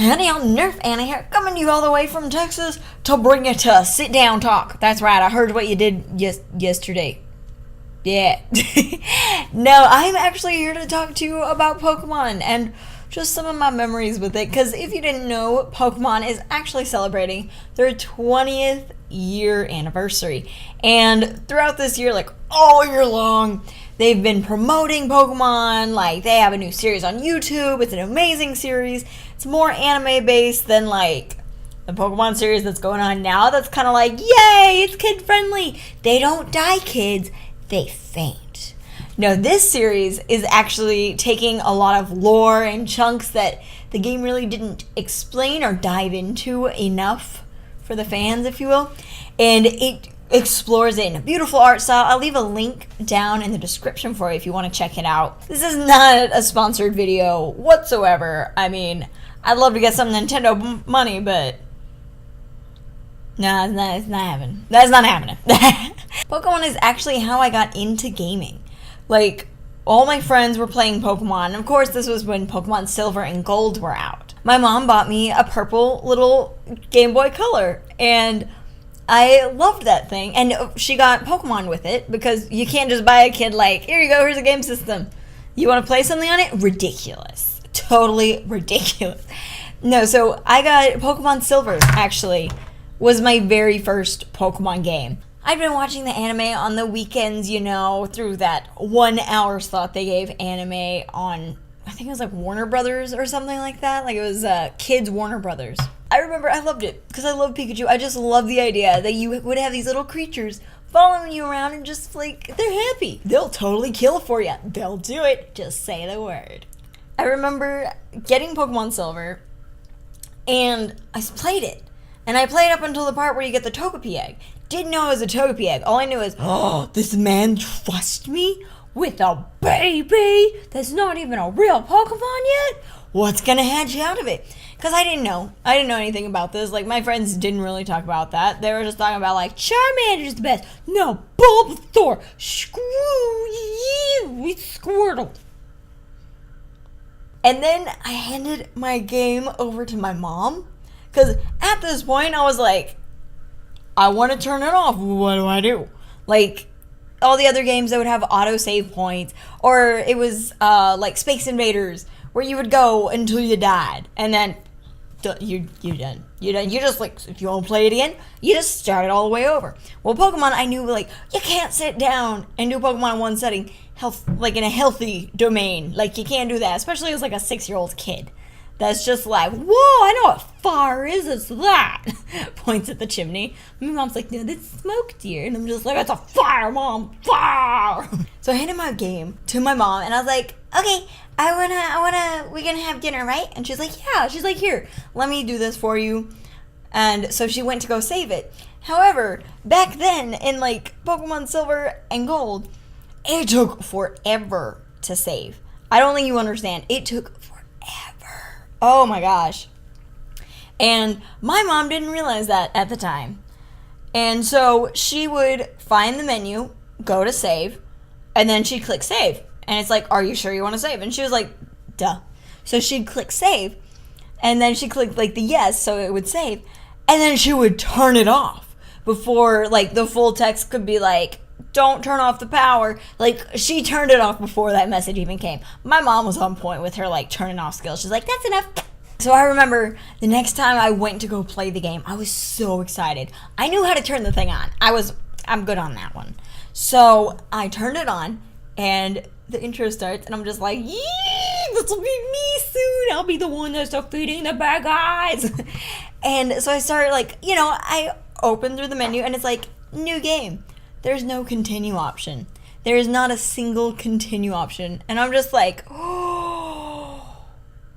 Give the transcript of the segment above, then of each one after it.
Howdy, y'all, nerfanna here, coming to you all the way from Texas to bring you to sit down talk. That's right, I heard what you did yesterday. Yeah. No, I'm actually here to talk to you about Pokemon and just some of my memories with it. Because if you didn't know, Pokemon is actually celebrating their 20th year anniversary. And throughout this year, like all year long, they've been promoting Pokemon. Like, they have a new series on YouTube. It's an amazing series. It's more anime based than like the Pokemon series that's going on now. That's kind of like, yay, it's kid friendly. They don't die, kids. They faint. No, this series is actually taking a lot of lore and chunks that the game really didn't explain or dive into enough for the fans, if you will. And it explores it in a beautiful art style. I'll leave a link down in the description for you if you want to check it out. This is not a sponsored video whatsoever. I mean, I'd love to get some Nintendo money, but no, it's not happening. That's not happening. Pokemon is actually how I got into gaming. Like, all my friends were playing Pokemon, and of course this was when Pokemon Silver and Gold were out. My mom bought me a purple little Game Boy Color, and I loved that thing. And she got Pokemon with it, because you can't just buy a kid like, here you go, here's a game system. You want to play something on it? Ridiculous. Totally ridiculous. No, so I got Pokemon Silver, actually, was my very first Pokemon game. I'd been watching the anime on the weekends, you know, through that 1 hour slot they gave anime on, I think it was like Warner Brothers or something like that. Like, it was Kids Warner Brothers. I remember I loved it because I love Pikachu. I just love the idea that you would have these little creatures following you around and just like, they're happy. They'll totally kill for you. They'll do it. Just say the word. I remember getting Pokemon Silver and I played it. And I played up until the part where you get the Togepi egg. Didn't know it was a Togepi egg. All I knew is, oh, this man trusts me with a baby that's not even a real Pokemon yet? What's gonna hatch out of it? Because I didn't know. I didn't know anything about this. Like, my friends didn't really talk about that. They were just talking about, like, Charmander's the best. No, Bulbasaur. Screw you. It's Squirtle. And then I handed my game over to my mom. Because at this point, I was like, I want to turn it off. What do I do? Like, all the other games that would have auto-save points. Or it was like Space Invaders, where you would go until you died. And then you're done. You're done. You just, like, if you want to play it again, you just start it all the way over. Well, Pokemon, I knew, like, you can't sit down and do Pokemon in one setting, like in a healthy domain. Like, you can't do that, especially as, like, a 6-year-old kid. That's just like, whoa, I know what fire is, it's that. Points at the chimney. My mom's like, no, that's smoke, dear. And I'm just like, that's a fire, Mom, fire. So I handed my game to my mom, and I was like, okay, we're gonna have dinner, right? And she's like, yeah. She's like, here, let me do this for you. And so she went to go save it. However, back then, in like Pokemon Silver and Gold, it took forever to save. I don't think you understand. It took forever. Oh my gosh. And my mom didn't realize that at the time. And so she would find the menu, go to save, and then she'd click save. And it's like, are you sure you want to save? And she was like, duh. So she'd click save, and then she clicked like the yes, so it would save. And then she would turn it off before like the full text could be like, don't turn off the power. Like, she turned it off before that message even came. My mom was on point with her, like, turning off skills. She's like, that's enough. So I remember the next time I went to go play the game, I was so excited. I knew how to turn the thing on. I'm good on that one. So I turned it on, and the intro starts, and I'm just like, yee, this will be me soon. I'll be the one that's defeating the bad guys. And so I started, like, you know, I opened through the menu, and it's like, new game. There's no continue option. There is not a single continue option. And I'm just like, oh,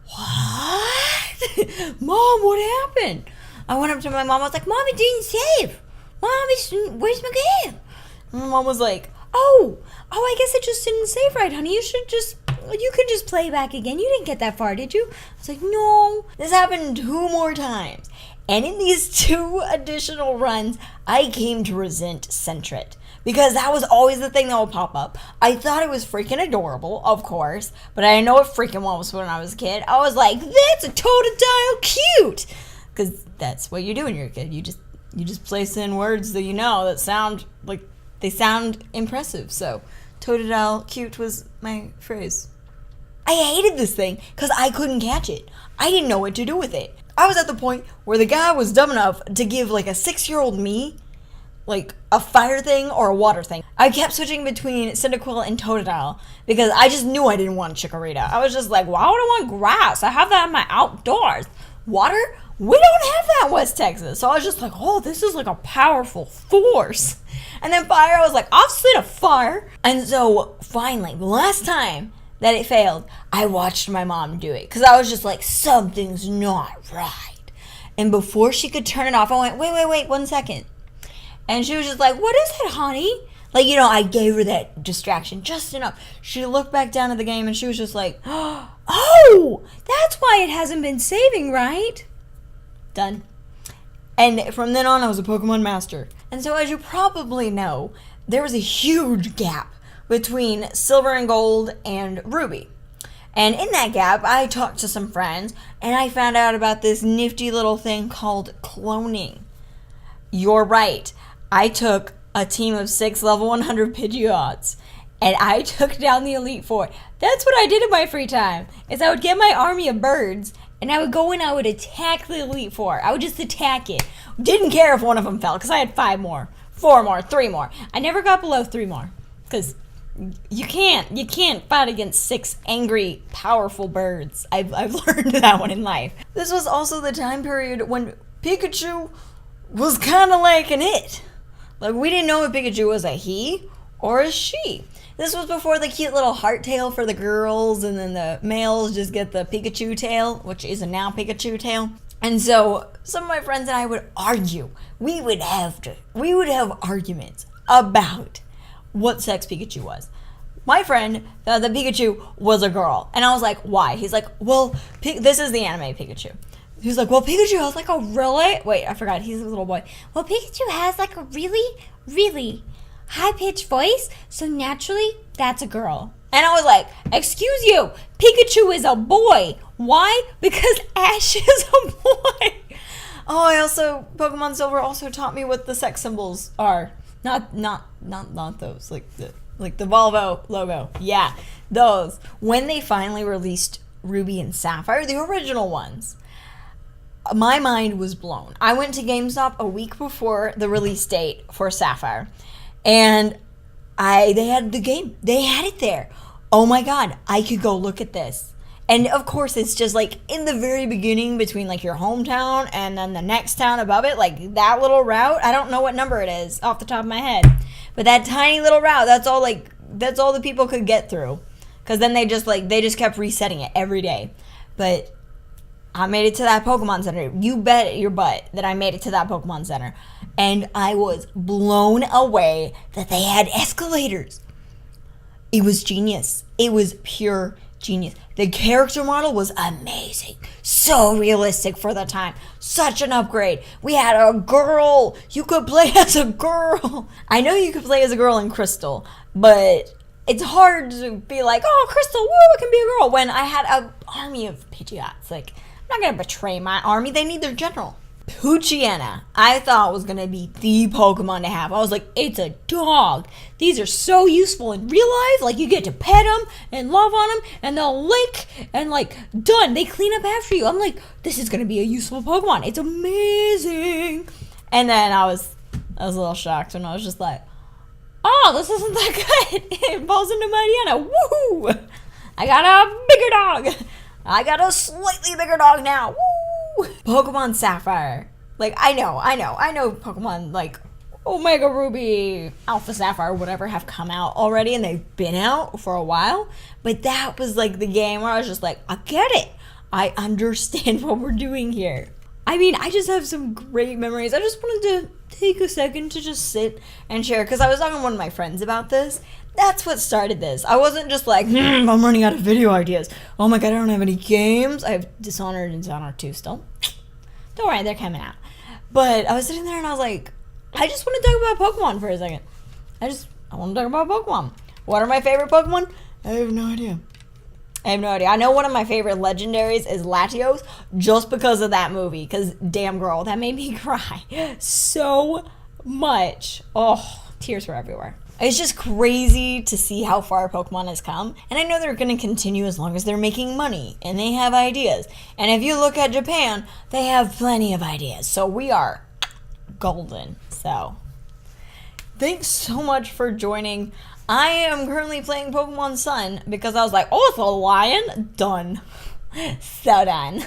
what? Mom, what happened? I went up to my mom. I was like, Mom, it didn't save. Mom, where's my game? And my mom was like, oh, I guess it just didn't save right, honey. You could just play back again. You didn't get that far, did you? I was like, no. This happened 2 more times. And in these 2 additional runs, I came to resent Sentret. because that was always the thing that would pop up. I thought it was freaking adorable, of course, but I didn't know what freaking was when I was a kid. I was like, that's a Totodile cute, because that's what you do when you're a kid. You just place in words that you know that sound like they sound impressive. So Totodile cute was my phrase. I hated this thing because I couldn't catch it. I didn't know what to do with it. I was at the point where the guy was dumb enough to give like a 6-year-old me like a fire thing or a water thing. I kept switching between Cyndaquil and Totodile because I just knew I didn't want Chikorita. I was just like, why would I want grass? I have that in my outdoors. Water? We don't have that in West Texas. So I was just like, oh, this is like a powerful force. And then fire, I was like, I've seen a fire. And so finally, the last time that it failed, I watched my mom do it because I was just like, something's not right. And before she could turn it off, I went, wait, 1 second. And she was just like, what is it, honey? Like, I gave her that distraction just enough. She looked back down at the game and she was just like, oh, that's why it hasn't been saving, right? Done. And from then on, I was a Pokemon master. And so as you probably know, there was a huge gap between Silver and Gold and Ruby. And in that gap, I talked to some friends and I found out about this nifty little thing called cloning. You're right. I took a team of 6 level 100 Pidgeots and I took down the Elite Four. That's what I did in my free time, is I would get my army of birds and I would go and I would attack the Elite Four. I would just attack it. Didn't care if one of them fell because I had 5 more, 4 more, 3 more. I never got below 3 more because you can't fight against 6 angry, powerful birds. I've learned that one in life. This was also the time period when Pikachu was kind of like an it. Like, we didn't know if Pikachu was a he or a she. This was before the cute little heart tail for the girls, and then the males just get the Pikachu tail, which is a now Pikachu tail. And so some of my friends and I would argue. We would have arguments about what sex Pikachu was. My friend thought that Pikachu was a girl. And I was like, why? He's like, well, this is the anime Pikachu. He's like, well, Pikachu has like a really... Wait, I forgot. He's a little boy. Well, Pikachu has like a really, really high-pitched voice, so naturally, that's a girl. And I was like, excuse you, Pikachu is a boy. Why? Because Ash is a boy. Oh, Pokemon Silver also taught me what the sex symbols are. Not those, like the Volvo logo. Yeah, those. When they finally released Ruby and Sapphire, the original ones, my mind was blown. I went to GameStop a week before the release date for Sapphire, and they had the game. They had it there. Oh my god, I could go look at this. And of course, it's just like in the very beginning between like your hometown and then the next town above it, like that little route. I don't know what number it is off the top of my head, but that tiny little route, that's all the people could get through. Because then they just kept resetting it every day. But I made it to that Pokemon Center. You bet your butt that I made it to that Pokemon Center. And I was blown away that they had escalators. It was genius. It was pure genius. The character model was amazing. So realistic for the time. Such an upgrade. We had a girl. You could play as a girl. I know you could play as a girl in Crystal, but it's hard to be like, oh, Crystal, woo, I can be a girl, when I had an army of Pidgeots. Like, I'm not going to betray my army. They need their general. Poochyena, I thought was going to be the Pokemon to have. I was like, it's a dog. These are so useful in real life. Like, you get to pet them and love on them, and they'll lick, and like, done. They clean up after you. I'm like, this is going to be a useful Pokemon. It's amazing. And then I was a little shocked, and I was just like, oh, this isn't that good. It evolves into Mightyena. Woohoo! I got a bigger dog. I got a slightly bigger dog now. Woo! Pokemon Sapphire. Like, I know Pokemon like Omega Ruby, Alpha Sapphire, whatever, have come out already, and they've been out for a while. But that was like the game where I was just like, I get it. I understand what we're doing here. I mean, I just have some great memories. I just wanted to take a second to just sit and share, because I was talking to one of my friends about this. That's what started this. I wasn't just like, I'm running out of video ideas. Oh my god, I don't have any games. I have Dishonored and Dishonored 2 still. Don't worry, they're coming out. But I was sitting there and I was like, I just want to talk about Pokemon for a second. I want to talk about Pokemon. What are my favorite Pokemon? I have no idea. I know one of my favorite legendaries is Latios just because of that movie. Because damn girl, that made me cry so much. Oh, tears were everywhere. It's just crazy to see how far Pokemon has come. And I know they're going to continue as long as they're making money and they have ideas. And if you look at Japan, they have plenty of ideas. So we are golden. So thanks so much for joining. I am currently playing Pokemon Sun because I was like, oh, it's a lion? Done. So done.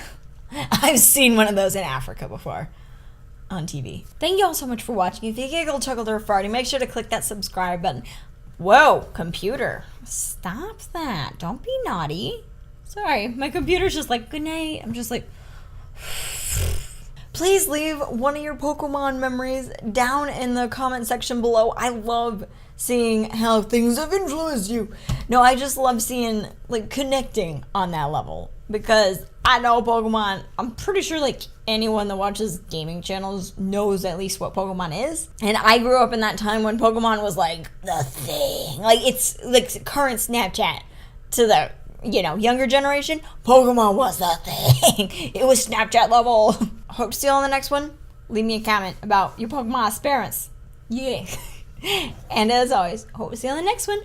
I've seen one of those in Africa before on TV. Thank you all so much for watching. If you giggled, chuckled, or farted, make sure to click that subscribe button. Whoa, computer. Stop that. Don't be naughty. Sorry, my computer's just like, good night. I'm just like... Please leave one of your Pokemon memories down in the comment section below. I love seeing how things have influenced you. No, I just love seeing, like, connecting on that level. Because I know Pokemon, I'm pretty sure, like, anyone that watches gaming channels knows at least what Pokemon is. And I grew up in that time when Pokemon was, like, the thing. Like, it's, like, current Snapchat to the, you know, younger generation. Pokemon was the thing. It was Snapchat level. Hope to see you on the next one. Leave me a comment about your Pokemon experience. Yeah. And as always, hope to see you on the next one.